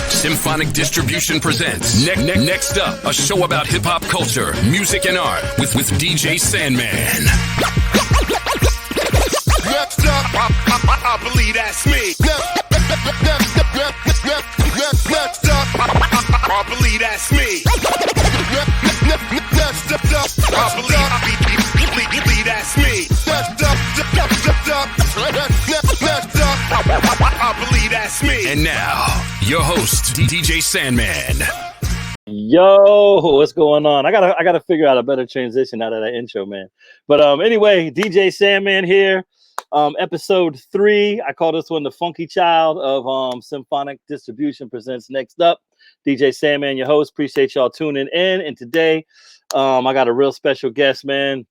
Symphonic Distribution presents Next Up, a show about hip-hop culture, music, and art with DJ Sandman. Next up, I believe that's me. Next up, I believe that's me. Next up, I believe that's me. Next up, I believe that's me. And now, your host, DJ Sandman. Yo, what's going on? I gotta figure out a better transition out of that intro, man. But anyway, DJ Sandman here. Episode 3. I call this one the Funky Child of Symphonic Distribution presents Next Up. DJ Sandman, your host. Appreciate y'all tuning in. And today, I got a real special guest, man.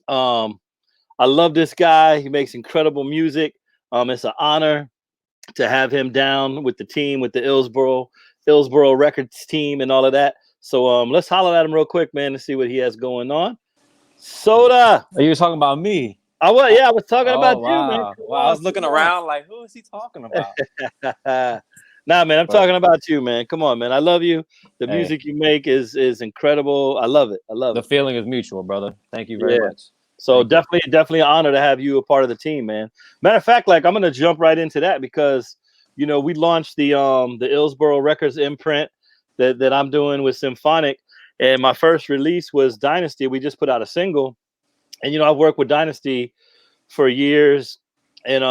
I love this guy. He makes incredible music. It's an honor to have him down with the team, with the Illsboro Records team and all of that. So let's holler at him real quick, man, to see what he has going on. SOTA. You were talking about me. I was talking about you, man. Wow, I was looking around like, who is he talking about? Nah, man, I'm talking about you, man. Come on, man. I love you. The music you make is incredible. I love it. The feeling is mutual, brother. Thank you very much. So definitely an honor to have you a part of the team, man. Matter of fact, like I'm gonna jump right into that because we launched the Illsboro Records imprint that I'm doing with Symphonic, and my first release was Dynasty. We just put out a single, and I've worked with Dynasty for years, and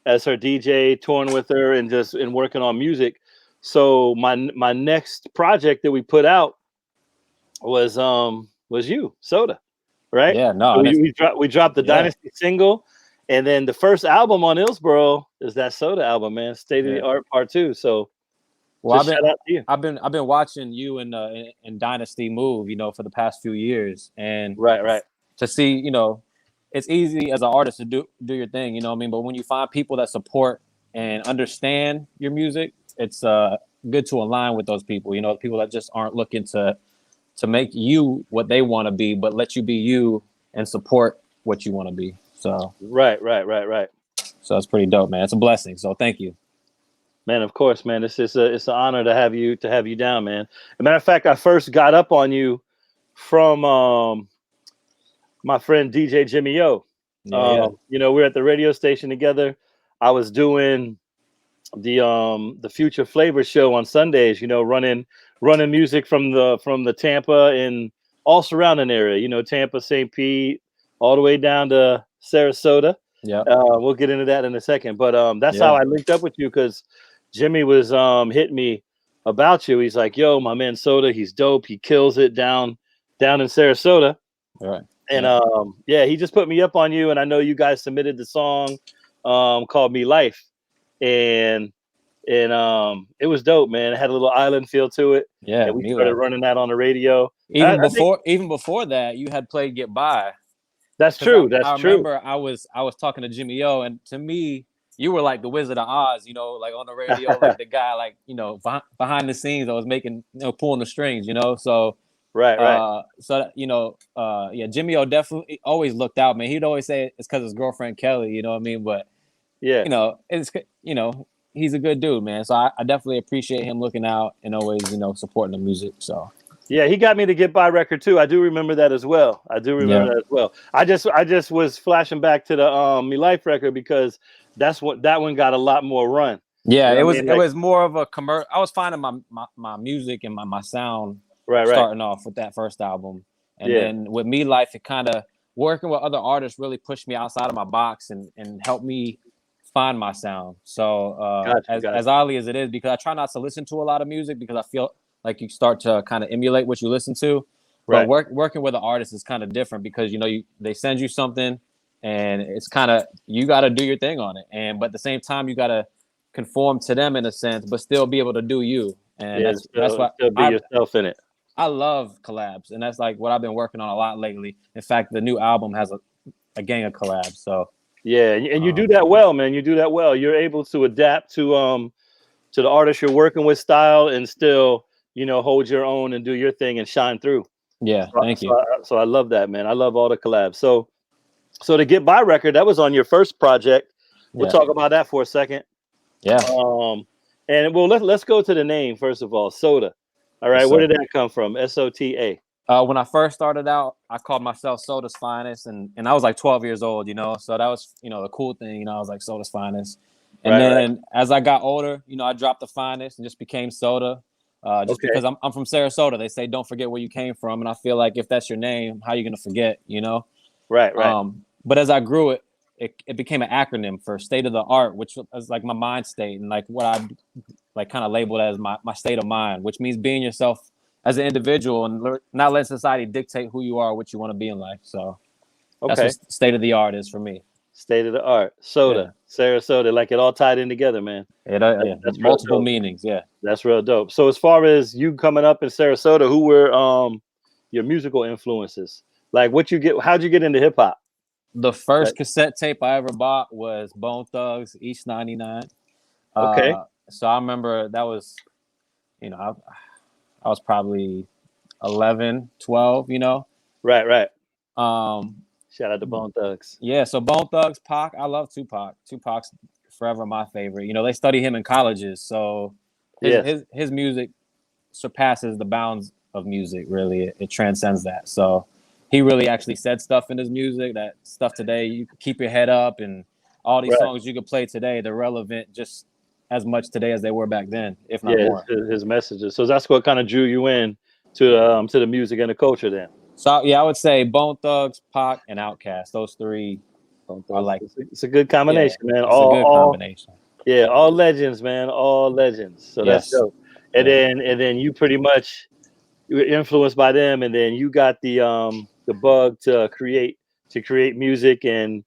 as her DJ, touring with her, and working on music. So my next project that we put out was you, SOTA. Right? Yeah, no. So we dropped the Dynasty single, and then the first album on Illsboro is that SOTA album, man. State of the Art Part 2. So, well, shout out to you. I've been watching you and Dynasty move, for the past few years, and right to see, it's easy as an artist to do your thing, you know what I mean. But when you find people that support and understand your music, it's good to align with those people. People that just aren't looking to make you what they want to be, but let you be you and support what you want to be. So right. So it's pretty dope, man. It's a blessing. So thank you, man. Of course, man. It's an honor to have you down, man. As a matter of fact, I first got up on you from my friend DJ Jimmy O. We're at the radio station together. I was doing the Future Flavor show on Sundays. Running music from the Tampa and all surrounding area, Tampa, St. Pete, all the way down to Sarasota. Yeah. We'll get into that in a second. But that's how I linked up with you, because Jimmy was hitting me about you. He's like, yo, my man SOTA, he's dope. He kills it down in Sarasota. All right. And he just put me up on you. And I know you guys submitted the song called Me Life. And it was dope, man. It had a little island feel to it. Yeah, and we started running that on the radio. Even before that, you had played Get By. That's true. I remember I was talking to Jimmy O, and to me, you were like the Wizard of Oz, like on the radio, like the guy, like behind the scenes that was making, pulling the strings, So right. Jimmy O definitely always looked out, man. He'd always say it's because his girlfriend Kelly, you know what I mean? But it's he's a good dude, man. So I definitely appreciate him looking out and always, supporting the music. So yeah, he got me to Get By record too. I do remember that as well. I just was flashing back to the Me Life record because that one got a lot more run. Yeah, it was more of a commercial. I was finding my music and my sound starting off with that first album. And then with Me Life, it kind of working with other artists really pushed me outside of my box and helped me find my sound. So as oddly as it is, because I try not to listen to a lot of music because I feel like you start to kind of emulate what you listen to. But working with an artist is kind of different because they send you something and it's kind of you got to do your thing on it, but at the same time you got to conform to them in a sense, but still be able to do you. And that's why still be yourself in it. I love collabs, and that's like what I've been working on a lot lately. In fact, the new album has a gang of collabs. So yeah, and you do that well, man. You do that well. You're able to adapt to the artist you're working with style and still, hold your own and do your thing and shine through. Yeah, thank you. So I love that, man. I love all the collabs. So the Get By record, that was on your first project. We'll talk about that for a second. Yeah. And well, let's go to the name first of all, SOTA. All right, where did that come from? SOTA. When I first started out, I called myself SOTA's Finest, and I was like 12 years old, you know. So that was, you know, the cool thing, you know. I was like SOTA's Finest, and then as I got older, you know, I dropped the Finest and just became SOTA. Just because I'm from Sarasota, they say don't forget where you came from, and I feel like if that's your name, how are you gonna forget, you know? Right. But as I grew it became an acronym for state of the art, which was like my mind state and like what I like kind of labeled as my state of mind, which means being yourself as an individual and not letting society dictate who you are, what you want to be in life. So that's what state of the art is for me. State of the art, SOTA, Sarasota, like it all tied in together, man. That's multiple meanings. Yeah, that's real dope. So as far as you coming up in Sarasota, who were your musical influences? Like how'd you get into hip hop? The first cassette tape I ever bought was Bone Thugs, East 99. So I remember that was, you know, I was probably 11, 12, you know? Right. Shout out to Bone Thugs. Yeah, so Bone Thugs, Pac. I love Tupac. Tupac's forever my favorite. You know, they study him in colleges, so his music surpasses the bounds of music, really. It transcends that. So he really actually said stuff in his music, that stuff today, you could keep your head up, and all these songs you could play today, they're relevant just as much today as they were back then, if not more. His messages. So that's what kind of drew you in to the music and the culture then. So yeah, I would say Bone Thugs, Pac, and Outkast. Those three are like it's a good combination, man. It's a good combination. Yeah, all legends, man. All legends. So that's dope. And then you pretty much you were influenced by them, and then you got the bug to create music and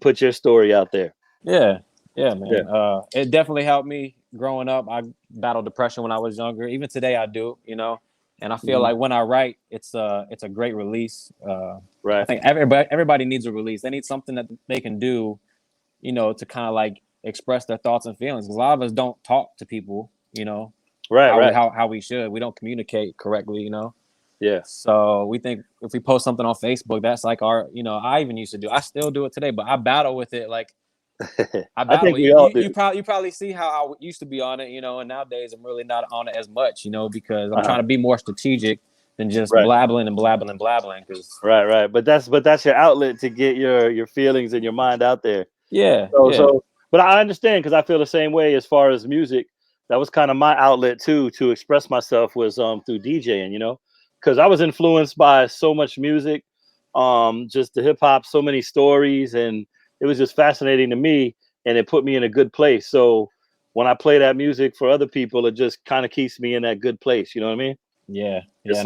put your story out there. Yeah, man. Yeah. It definitely helped me growing up. I battled depression when I was younger. Even today I do, you know. And I feel like when I write, it's a great release. I think everybody needs a release. They need something that they can do, you know, to kind of like express their thoughts and feelings. Because a lot of us don't talk to people, you know, how we should. We don't communicate correctly, you know. Yeah. So we think if we post something on Facebook, that's like our, you know, I even used to do. I still do it today, but I battle with it like. I think we all do. You probably see how I used to be on it, you know, and nowadays I'm really not on it as much, you know, because I'm trying to be more strategic than just blabbling. Cause right. But that's your outlet to get your feelings and your mind out there. Yeah. So, but I understand because I feel the same way as far as music. That was kind of my outlet too to express myself was through DJing, you know, because I was influenced by so much music, just the hip hop, so many stories, and it was just fascinating to me, and it put me in a good place. So when I play that music for other people, it just kind of keeps me in that good place. You know what I mean? Yeah. It's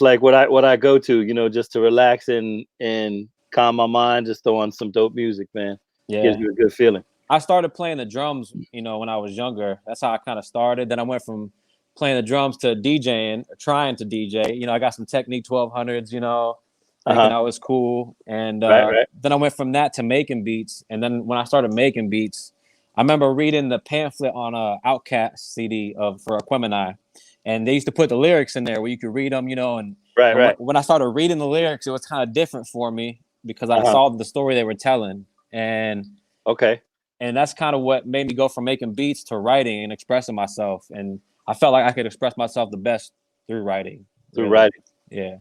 like what I go to, you know, just to relax and calm my mind. Just throw on some dope music, man. Yeah, it gives you a good feeling. I started playing the drums, you know, when I was younger. That's how I kind of started. Then I went from playing the drums to DJing, or trying to DJ. You know, I got some Technique 1200s, you know. Thinking I was cool, and then I went from that to making beats. And then when I started making beats, I remember reading the pamphlet on a Outkast CD for Aquemini, and they used to put the lyrics in there where you could read them, you know. And when I started reading the lyrics, it was kind of different for me because I saw the story they were telling, and that's kind of what made me go from making beats to writing and expressing myself. And I felt like I could express myself the best through writing. Yeah.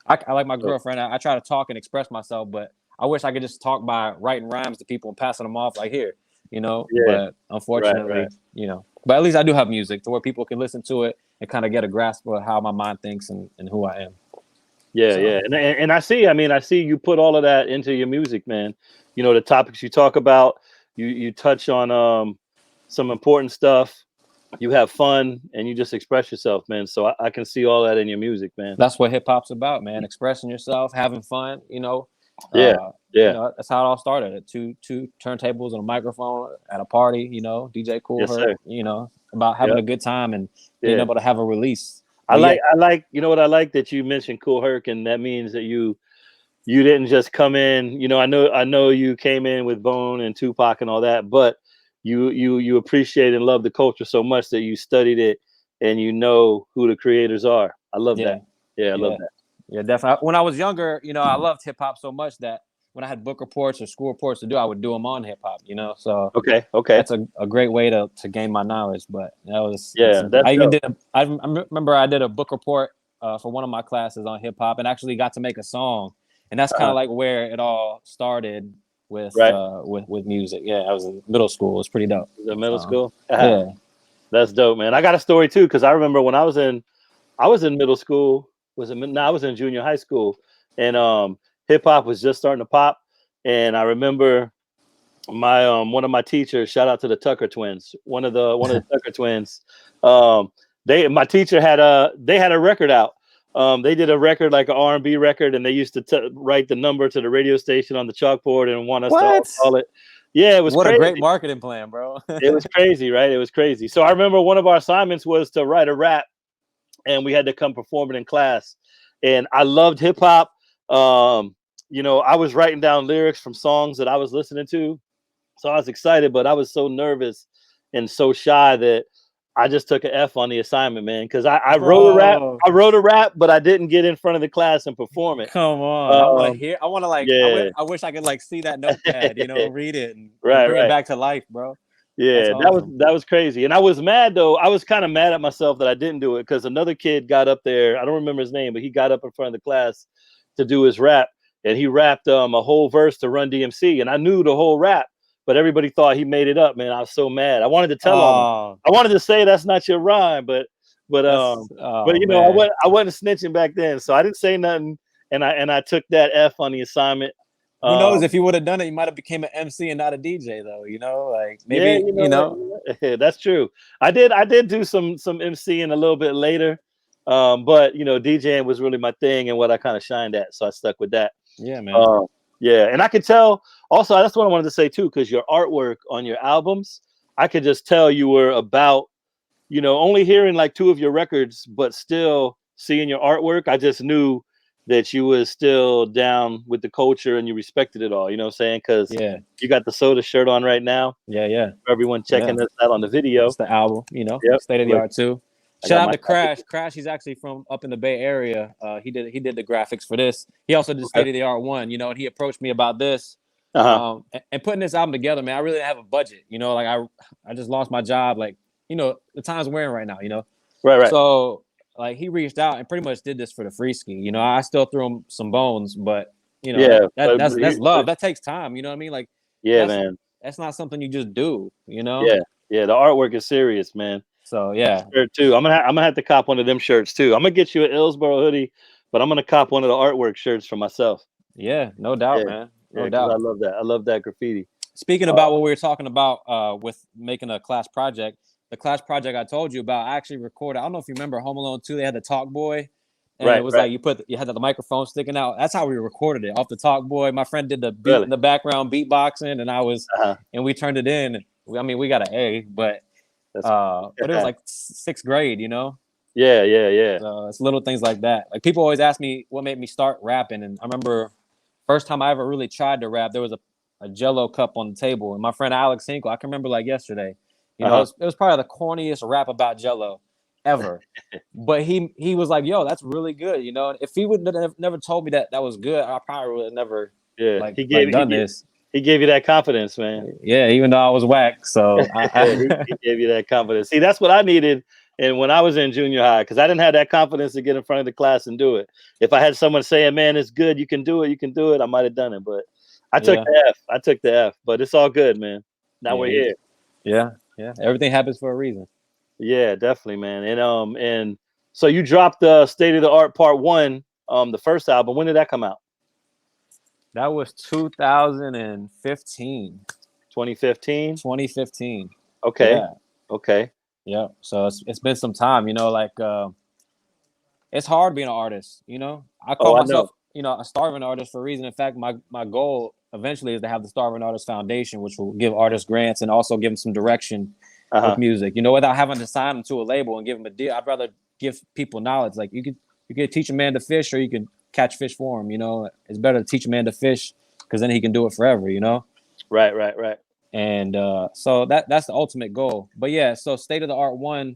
I like my girlfriend. I try to talk and express myself, but I wish I could just talk by writing rhymes to people and passing them off like here, you know. But unfortunately, you know. But at least I do have music to where people can listen to it and kind of get a grasp of how my mind thinks and who I am. Yeah. And I see you put all of that into your music, man. You know, the topics you talk about, you touch on some important stuff. You have fun and you just express yourself, man. So I can see all that in your music, man. That's what hip hop's about, man. Expressing yourself, having fun, you know. You know, that's how it all started. Two turntables and a microphone at a party, you know, DJ Cool Herc, you know, about having a good time and being able to have a release. I like, you know what I like that you mentioned Cool Herc, and that means that you didn't just come in, you know, I know you came in with Bone and Tupac and all that, but you appreciate and love the culture so much that you studied it and you know who the creators are. I love that. I love that. Yeah, definitely. When I was younger, you know, I loved hip hop so much that when I had book reports or school reports to do, I would do them on hip hop, you know. So okay, that's a great way to gain my knowledge. But that was I remember I did a book report for one of my classes on hip hop and actually got to make a song, and that's kind of like where it all started with music. Yeah, I was in middle school. It was pretty dope. The middle school. Yeah, that's dope, man. I got a story too because I remember when I was in middle school. I was in junior high school, and hip hop was just starting to pop. And I remember my one of my teachers. Shout out to the Tucker twins. One of the Tucker twins. My teacher had a record out. They did a record like an R&B record, and they used to write the number to the radio station on the chalkboard and want us to all call it. Yeah, it was what crazy. A great marketing plan, bro. It was crazy, right? It was crazy. So I remember one of our assignments was to write a rap, and we had to come perform it in class. And I loved hip hop. You know, I was writing down lyrics from songs that I was listening to. So I was excited, but I was so nervous and so shy that I just took an F on the assignment, man. Because I wrote a rap. I wrote a rap, but I didn't get in front of the class and perform it. Come on. I want to hear. I want to like. Yeah. I wish I could like see that notepad, you know, read it and bring it back to life, bro. Yeah, awesome. that was crazy. And I was mad though. I was kind of mad at myself that I didn't do it because another kid got up there. I don't remember his name, but he got up in front of the class to do his rap, and he rapped a whole verse to Run DMC, and I knew the whole rap, but everybody thought he made it up. Man, I was so mad. I wanted to tell him. I wanted to say that's not your rhyme, but you know, I wasn't snitching back then, so I didn't say nothing, and I took that F on the assignment. Who knows? If you would have done it, you might have became an MC and not a DJ, though. You know, like maybe you know. That's true. I did do some MCing a little bit later, but you know, DJing was really my thing and what I kind of shined at, so I stuck with that. Yeah, man. Yeah, and I could tell. Also, that's what I wanted to say too, because your artwork on your albums, I could just tell you were about, you know, only hearing like 2 of your records, but still seeing your artwork, I just knew that you was still down with the culture and you respected it all, you know what I'm saying? Because you got the SOTA shirt on right now. Yeah. For everyone checking this out on the video. It's the album, you know, state of the art too. Shout out to Crash. Crash, he's actually from up in the Bay Area. He did the graphics for this. He also did state of the art one, you know, and he approached me about this. And putting this album together, man, I really didn't have a budget, you know, like I just lost my job, like, you know, the times we're in right now, you know. Right. So like he reached out and pretty much did this for the free ski. You know, I still threw him some bones, but you know, that's love. That takes time. You know what I mean? Like, man, that's not something you just do. You know? Yeah. The artwork is serious, man. So yeah, shirt too. I'm gonna have to cop one of them shirts too. I'm gonna get you an Illsboro hoodie, but I'm gonna cop one of the artwork shirts for myself. Yeah, no doubt, man. No doubt. I love that. I love that graffiti. Speaking about what we were talking about with making a class project. The class project I told you about, I actually recorded. I don't know if you remember Home Alone 2. They had the Talk Boy, and it was like you had the microphone sticking out. That's how we recorded it off the Talk Boy. My friend did the beat in the background, beatboxing, and I was, and we turned it in. I mean, we got an A, but it was like 6th grade, you know. Yeah. So it's little things like that. Like people always ask me what made me start rapping, and I remember first time I ever really tried to rap. There was a Jello cup on the table, and my friend Alex Hinkle, I can remember like yesterday. You know, it was probably the corniest rap about Jello ever. But he was like, yo, that's really good. You know, if he would have never told me that was good, I probably would have never done this. He gave you that confidence, man. Yeah, even though I was whack. So he gave you that confidence. See, that's what I needed. And when I was in junior high, because I didn't have that confidence to get in front of the class and do it. If I had someone saying, man, it's good, you can do it, I might have done it. But I took the F. But it's all good, man. Now we're here. Yeah. Everything happens for a reason. Yeah, definitely, man. And so you dropped the State of the Art Part 1, the first album. When did that come out? That was 2015. 2015? Okay. Yeah. Okay. Yeah. So it's been some time, you know, like it's hard being an artist, you know. I call myself, you know, a starving artist for a reason. In fact, my goal eventually is to have the Starving Artist Foundation, which will give artists grants and also give them some direction with music, you know, without having to sign them to a label and give them a deal. I'd rather give people knowledge. Like you could teach a man to fish, or you can catch fish for him. You know, it's better to teach a man to fish because then he can do it forever. You know. Right. And so that's the ultimate goal. But yeah, so State of the Art 1,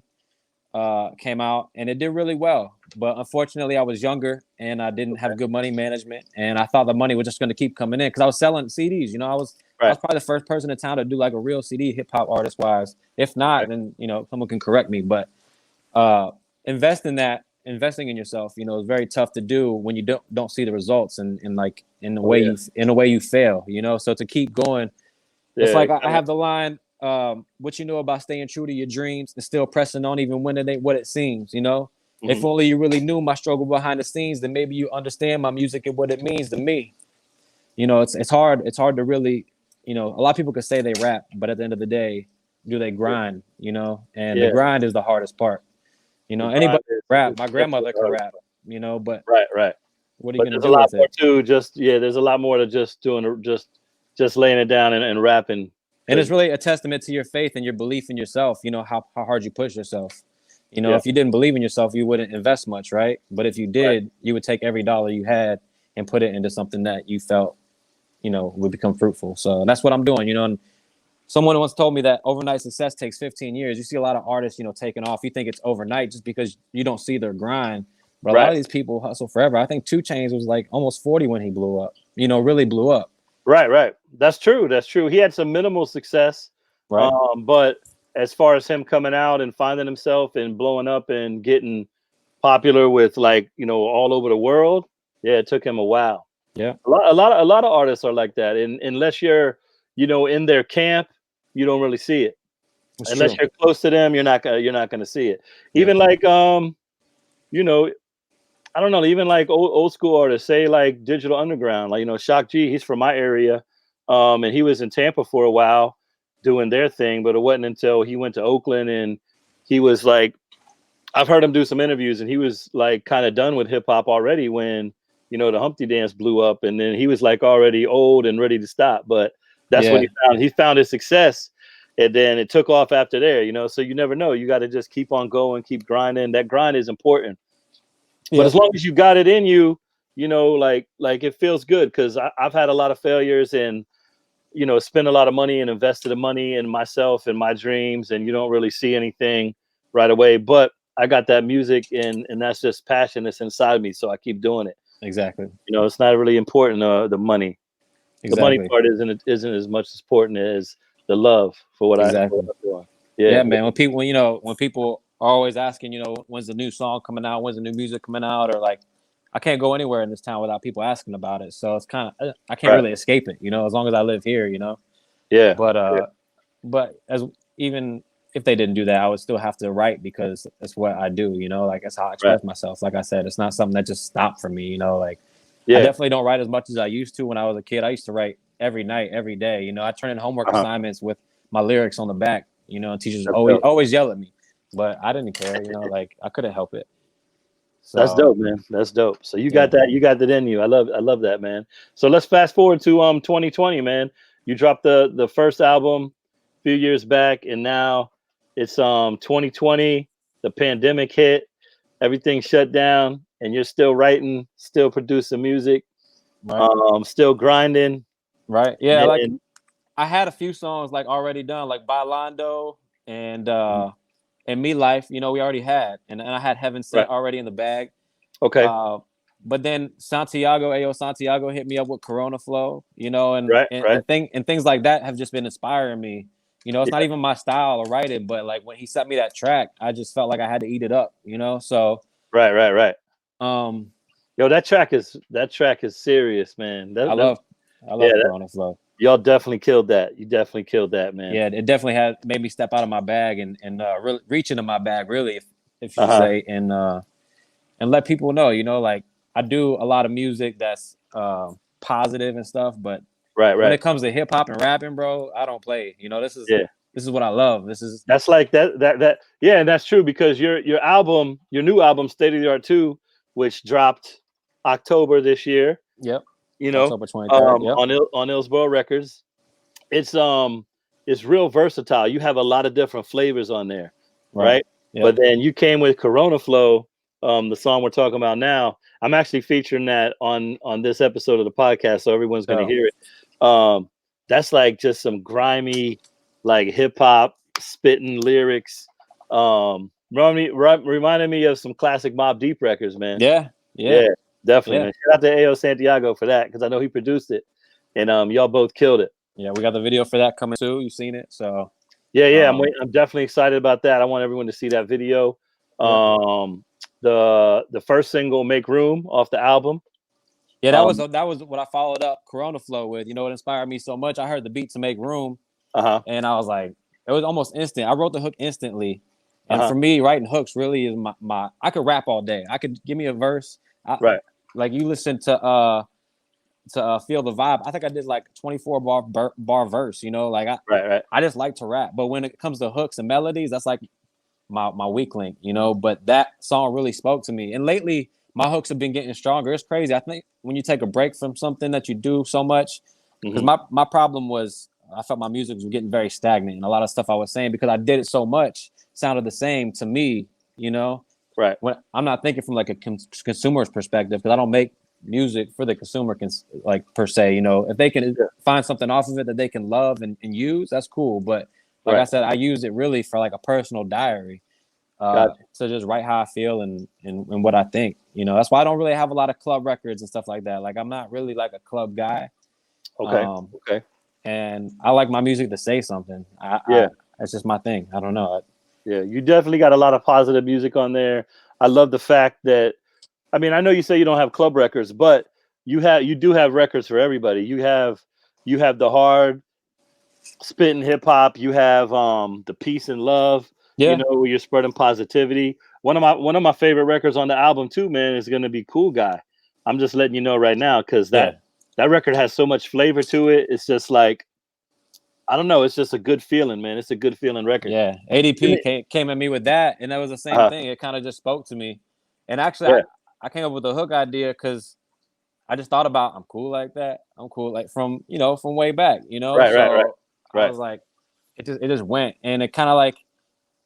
came out, and it did really well. But unfortunately, I was younger and I didn't have good money management, and I thought the money was just going to keep coming in because I was selling CDs. You know, I was probably the first person in town to do like a real CD hip hop artist wise. If not, then you know someone can correct me. But investing in yourself, you know, is very tough to do when you don't see the results and like in the way you fail. You know, so to keep going, it's like I have the line. What you know about staying true to your dreams and still pressing on even when it ain't what it seems, you know? Mm-hmm. If only you really knew my struggle behind the scenes, then maybe you understand my music and what it means to me. You know, it's hard to really, you know, a lot of people could say they rap, but at the end of the day, do they grind, you know? And the grind is the hardest part. You know, anybody can rap. My grandmother can rap, you know, but right. What are you going to do there's a lot more it? to there's a lot more to just doing just laying it down and rapping. And it's really a testament to your faith and your belief in yourself, you know, how hard you push yourself. You know, if you didn't believe in yourself, you wouldn't invest much, right? But if you did, you would take every dollar you had and put it into something that you felt, you know, would become fruitful. So that's what I'm doing, you know. And someone once told me that overnight success takes 15 years. You see a lot of artists, you know, taking off. You think it's overnight just because you don't see their grind. But a lot of these people hustle forever. I think 2 Chainz was like almost 40 when he blew up, you know, really blew up. Right. That's true. He had some minimal success. Right. But as far as him coming out and finding himself and blowing up and getting popular with like, you know, all over the world, it took him a while. Yeah. A lot of artists are like that. And unless you're, you know, in their camp, you don't really see it. Unless you're close to them, you're not gonna see it. Even like you know, I don't know, even like old school artists, say like Digital Underground, like, you know, Shock G, he's from my area. And he was in Tampa for a while doing their thing, but it wasn't until he went to Oakland and he was like, I've heard him do some interviews and he was like kind of done with hip hop already when, you know, the Humpty Dance blew up, and then he was like already old and ready to stop. But that's what he found his success. And then it took off after there, you know, so you never know. You got to just keep on going, keep grinding. That grind is important. But as long as you got it in you, you know, like it feels good, because I've had a lot of failures and, you know, spent a lot of money and invested the money in myself and my dreams, and you don't really see anything right away. But I got that music and that's just passion that's inside me, so I keep doing it. Exactly. You know, it's not really important, the money. Exactly. The money part isn't as much important as the love for what I'm doing. Yeah, man. When people are always asking, you know, when's the new song coming out? When's the new music coming out? Or like, I can't go anywhere in this town without people asking about it. So it's kind of, I can't really escape it, you know, as long as I live here, you know? Yeah. But as even if they didn't do that, I would still have to write, because that's what I do, you know, like that's how I express myself. Like I said, it's not something that just stopped for me, you know, like I definitely don't write as much as I used to when I was a kid. I used to write every night, every day, you know. I turn in homework assignments with my lyrics on the back, you know, and teachers always yell at me, but I didn't care, you know, like I couldn't help it. So, that's dope, man. That's dope. So you got that in you. I love that, man. So let's fast forward to 2020, man. You dropped the first album a few years back, and now it's 2020. The pandemic hit, everything shut down, and you're still writing, still producing music, still grinding. Right. Yeah, like I had a few songs like already done, like Bailando and Me Life, you know, we already had, and I had Heaven Sent already in the bag. Okay. But then Santiago hit me up with Corona Flow, you know, and things like that have just been inspiring me. You know, it's not even my style to write it, but like when he sent me that track, I just felt like I had to eat it up, you know. So right. Yo, that track is serious, man. I love Corona Flow. Y'all definitely killed that. You definitely killed that, man. Yeah, it definitely made me step out of my bag and really reach into my bag, really, if you say, and let people know, you know, like I do a lot of music that's positive and stuff, but when it comes to hip hop and rapping, bro, I don't play. You know, this is what I love. That's like that. Yeah, and that's true, because your new album, State of the Art 2, which dropped October this year. Yep. You know, October 23rd, on Illsboro Records. It's real versatile. You have a lot of different flavors on there, right? Yep. But then you came with Corona Flow, the song we're talking about now. I'm actually featuring that on this episode of the podcast, so everyone's going to hear it. That's like just some grimy, like hip hop spitting lyrics. reminded me of some classic Mobb Deep records, man. Yeah, definitely. Man. Shout out to A.O. Santiago for that, because I know he produced it, and y'all both killed it. Yeah, we got the video for that coming too. You've seen it, so I'm definitely excited about that. I want everyone to see that video. The first single, "Make Room," off the album. Yeah, that was what I followed up Corona Flow with. You know, it inspired me so much. I heard the beat to "Make Room," and I was like, it was almost instant. I wrote the hook instantly, and for me, writing hooks really is my. I could rap all day. I could give me a verse. Like you listen to Feel the Vibe. I think I did like 24 bar verse. You know, like I just like to rap. But when it comes to hooks and melodies, that's like my weak link. You know, but that song really spoke to me. And lately, my hooks have been getting stronger. It's crazy. I think when you take a break from something that you do so much, because my problem was I felt my music was getting very stagnant, and a lot of stuff I was saying because I did it so much sounded the same to me. You know, when I'm not thinking from like a consumer's perspective, because I don't make music for the consumer, like per se. You know, if they can find something off of it that they can love and use, that's cool. But like I said, I use it really for like a personal diary. So just write how I feel and what I think, you know. That's why I don't really have a lot of club records and stuff like that. Like I'm not really like a club guy. Okay. And I like my music to say something. That's just my thing. I don't know. You definitely got a lot of positive music on there. I love the fact that, I mean, I know you say you don't have club records, but you do have records for everybody. You have the hard spitting hip hop. You have the peace and love. You know, where you're spreading positivity. One of my favorite records on the album too, man, is gonna be Cool Guy. I'm just letting you know right now, because that record has so much flavor to it. It's just like, I don't know, it's just a good feeling, man. It's a good feeling record. Yeah. ADP came at me with that, and that was the same thing. It kind of just spoke to me. And actually I came up with the hook idea because I just thought about I'm cool like that. I'm cool like from way back, you know. I was like, it just went, and it kind of like,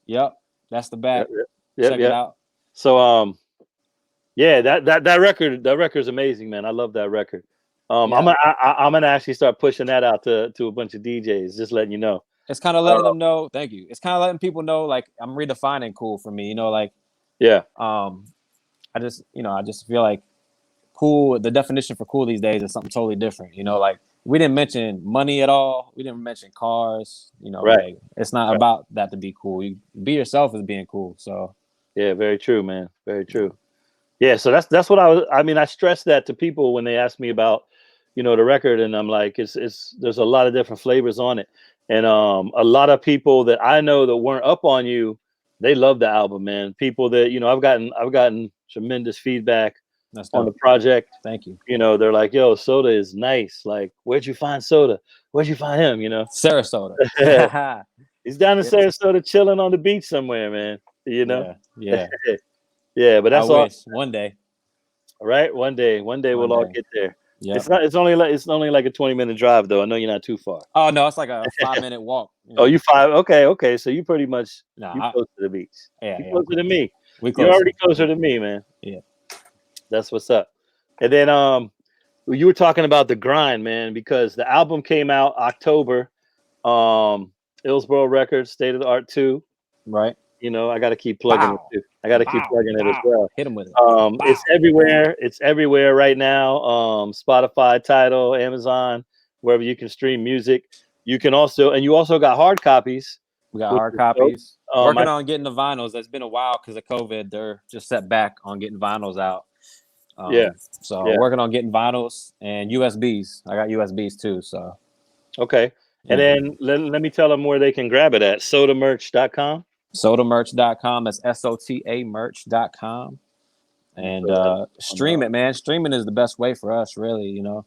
yep, that's the back. Check it out. So that record is amazing, man. I love that record. I'm gonna actually start pushing that out to a bunch of DJs, just letting you know. It's kind of letting them know. Thank you. It's kind of letting people know, like, I'm redefining cool for me, you know, like I just feel like cool, the definition for cool these days is something totally different, you know. Like, we didn't mention money at all. We didn't mention cars. You know, like, it's not about that to be cool. You be yourself as being cool. So yeah, very true, man. Very true. Yeah, so that's what I stress that to people when they ask me about, you know, the record, and I'm like, there's a lot of different flavors on it, and a lot of people that I know that weren't up on you, they love the album, man. People that, you know, I've gotten tremendous feedback on the project. Thank you. You know, they're like, yo, SOTA is nice. Like, where'd you find SOTA? Where'd you find him? You know, Sarasota. He's down in Sarasota chilling on the beach somewhere, man. You know? Yeah. Yeah, but that's all. One day. Right? One day we'll all get there. Yeah. It's only like a 20-minute drive though. I know you're not too far. Oh no, it's like a 5-minute walk. You know? Oh, you 5? Okay. So you pretty much close to the beach. Yeah, you're closer to me. You're already closer to me, man. Yeah. That's what's up. And then you were talking about the grind, man, because the album came out October. Illsboro Records, State of the Art 2. Right. You know, I got to keep plugging it too. I got to keep plugging it as well. Hit them with it. It's everywhere. It's everywhere right now. Spotify, Tidal, Amazon, wherever you can stream music. You also got hard copies. We got hard copies. Working on getting the vinyls. That's been a while because of COVID. They're just set back on getting vinyls out. Working on getting vinyls and USBs. I got USBs too. So. Okay. And then let me tell them where they can grab it at. SOTAmerch.com. SOTAmerch.com. That's SOTA merch.com. And stream it, man. Streaming is the best way for us, really, you know.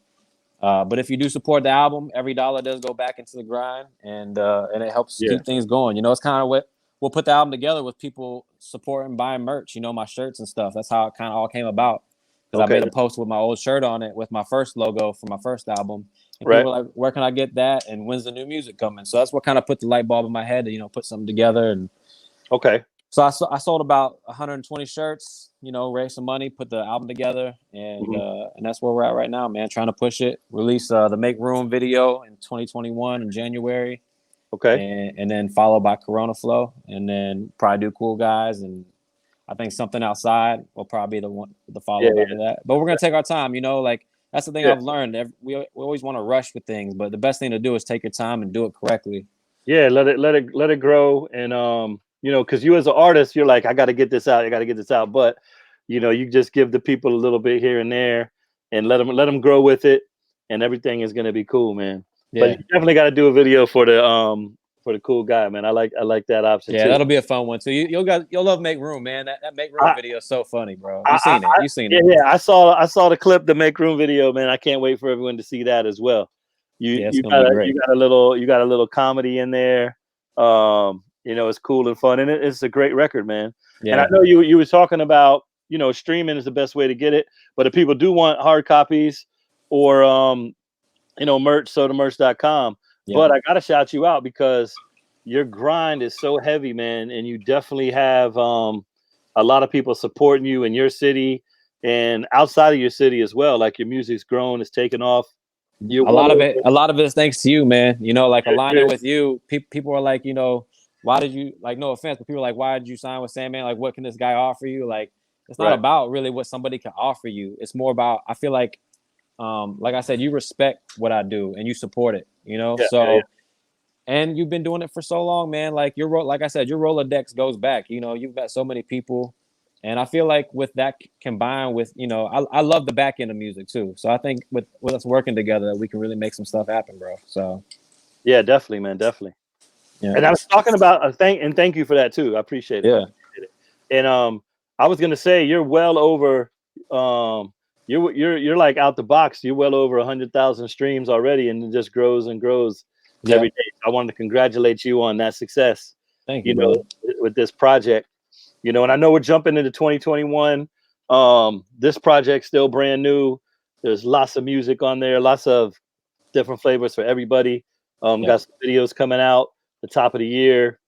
But if you do support the album, every dollar does go back into the grind, and it helps keep things going. You know, it's kind of what we'll put the album together with people supporting, buying merch, you know, my shirts and stuff. That's how it kind of all came about. Because I made a post with my old shirt on it with my first logo for my first album. And people were like, where can I get that? And when's the new music coming? So that's what kind of put the light bulb in my head to, you know, put something together. And so I sold about 120 shirts, you know, raised some money, put the album together. And that's where we're at right now, man. Trying to push it, release the Make Room video in 2021 in January. Okay. And then followed by Corona Flow, and then probably do Cool Guys, and I think Something Outside will probably be the follow up after that. But we're gonna take our time, like that's the thing I've learned. We always want to rush with things, but the best thing to do is take your time and do it correctly. Yeah, let it grow, and because you as an artist, you're like, I got to get this out, but you just give the people a little bit here and there, and let them grow with it, and everything is gonna be cool, man. Yeah. But you definitely got to do a video for the Cool Guy, man. I like that option. Yeah, too. that'll be a fun one too. You'll love Make Room, man. That Make Room video is so funny, bro. You seen it? Yeah. I saw the clip, the Make Room video, man. I can't wait for everyone to see that as well. You got a little comedy in there. It's cool and fun, and it's a great record, man. Yeah. And I know you were talking about streaming is the best way to get it, but if people do want hard copies or merch, sotamerch.com. Yeah. But I gotta shout you out because your grind is so heavy, man, and you definitely have a lot of people supporting you in your city and outside of your city as well. Like your music's grown, it's taken off. A lot of it is thanks to you, man. Like aligning with you. People are like, why did you, like, no offense, but people are like, why did you sign with Sandman? Like, what can this guy offer you? Like, it's not about really what somebody can offer you. It's more about, I feel like I said, you respect what I do and you support it, and you've been doing it for so long, man. Like like I said, your Rolodex goes back, you've met so many people. And I feel like with that combined with, I love the back end of music too. So I think with us working together, we can really make some stuff happen, bro. So. Yeah, definitely, man. Definitely. Yeah. And I was talking about thank you for that too. I appreciate it. Yeah. And I was going to say, you're well over, you're like out the box. You're well over 100,000 streams already, and it just grows and grows every day. I wanted to congratulate you on that success. Thank you, with this project. And I know we're jumping into 2021. This project's still brand new. There's lots of music on there, lots of different flavors for everybody. Got some videos coming out the top of the year.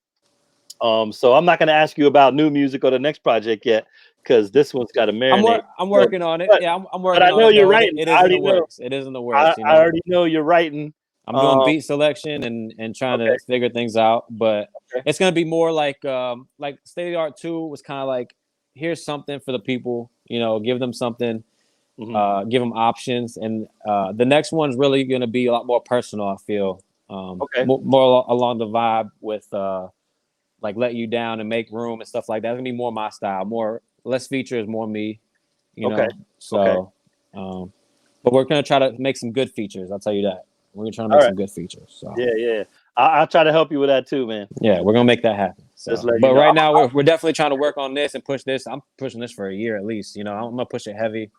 So I'm not going to ask you about new music or the next project yet, because this one's got to marinate. I'm working on it. I'm working on it. But I know you're writing. It is in the works. It is in the works. I already know you're writing. I'm doing beat selection and trying to figure things out, but it's gonna be more like State of the Art 2 was kind of like, here's something for the people, give them something, give them options, and the next one's really gonna be a lot more personal. I feel more along the vibe with like Let You Down and Make Room and stuff like that. It's gonna be more my style, more less features, more me, know. So, but we're gonna try to make some good features. I'll tell you that. We're trying to make some good features. So yeah. I'll try to help you with that too, man. Yeah, we're gonna make that happen. So. But right now we're definitely trying to work on this and push this. I'm pushing this for a year at least. I'm gonna push it heavy,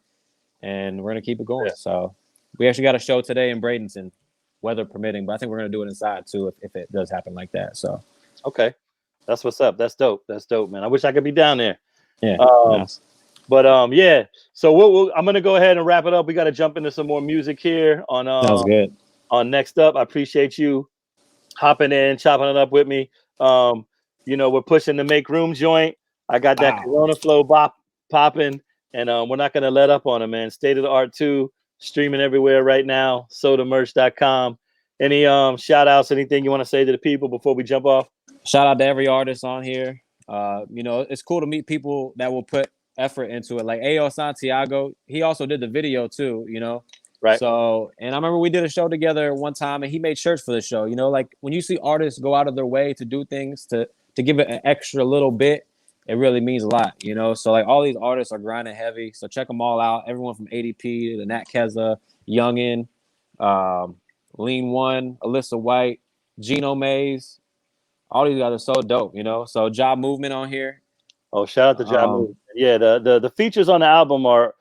and we're gonna keep it going. Yeah. So we actually got a show today in Bradenton, weather permitting. But I think we're gonna do it inside too if it does happen like that. So that's what's up. That's dope, man. I wish I could be down there. Yeah. Nice. But yeah. So I'm gonna go ahead and wrap it up. We got to jump into some more music here on. Sounds good. On Next Up. I appreciate you hopping in, chopping it up with me. We're pushing the Make Room joint. I got that Corona Flow popping, and we're not gonna let up on it, man. State of the Art 2 streaming everywhere right now. sotamerch.com. Any shout outs, anything you want to say to the people before we jump off? Shout out to every artist on here. It's cool to meet people that will put effort into it. Like A.O. Santiago, he also did the video too, Right. So, and I remember we did a show together one time, and he made shirts for the show. Like when you see artists go out of their way to do things to give it an extra little bit, it really means a lot, So like all these artists are grinding heavy. So check them all out. Everyone from ADP to Nat Keza, Youngin, Lean One, Alyssa White, Gino Mays. All these guys are so dope, So Job Movement on here. Oh, shout out to Job Movement. Yeah, the features on the album are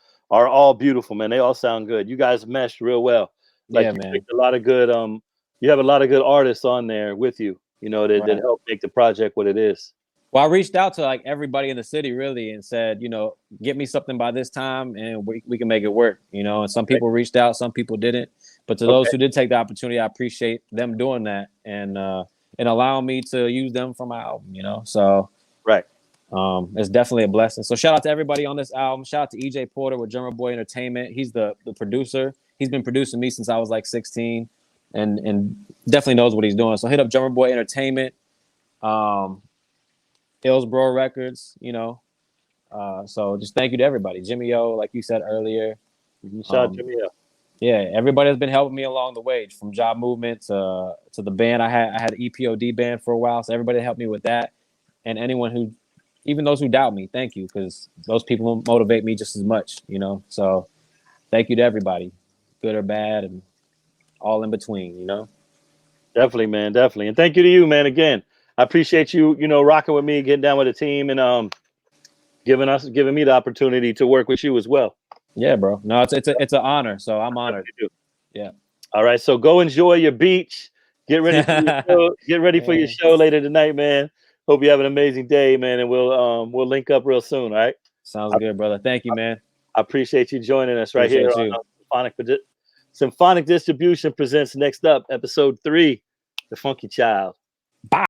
all beautiful, man. They all sound good. You guys meshed real well. Like, man. A lot of good. You have a lot of good artists on there with you. That help make the project what it is. Well, I reached out to like everybody in the city really and said, get me something by this time and we can make it work. And some people reached out, some people didn't. But to those who did take the opportunity, I appreciate them doing that and allowing me to use them for my album. So right. It's definitely a blessing. So shout out to everybody on this album. Shout out to EJ Porter with Drummer Boy Entertainment. He's the producer. He's been producing me since I was like 16. and definitely knows what he's doing. So hit up Drummer Boy Entertainment, Illsboro Records, you know. So just thank you to everybody. Jimmy O, like you said earlier. Shout out Jimmy O. Yeah, everybody has been helping me along the way, from Job Movement to the band. I had an EPOD band for a while, so everybody helped me with that. And anyone who, even those who doubt me, thank you, because those people motivate me just as much, you know. So thank you to everybody, good or bad, and all in between, you know. Definitely, man, definitely. And thank you to you, man, again. I appreciate you, you know, rocking with me, getting down with the team, and giving me the opportunity to work with you as well. Yeah, bro. No, it's an honor. So I'm honored. Yeah. All right. So go enjoy your beach. Get ready for your show. Get ready for your show later tonight, man. Hope you have an amazing day, man, and we'll link up real soon. All right. Sounds good, brother. Thank you, man. I appreciate you joining us right here on Symphonic Distribution presents Next Up, episode 3, The Funky Child. Bye.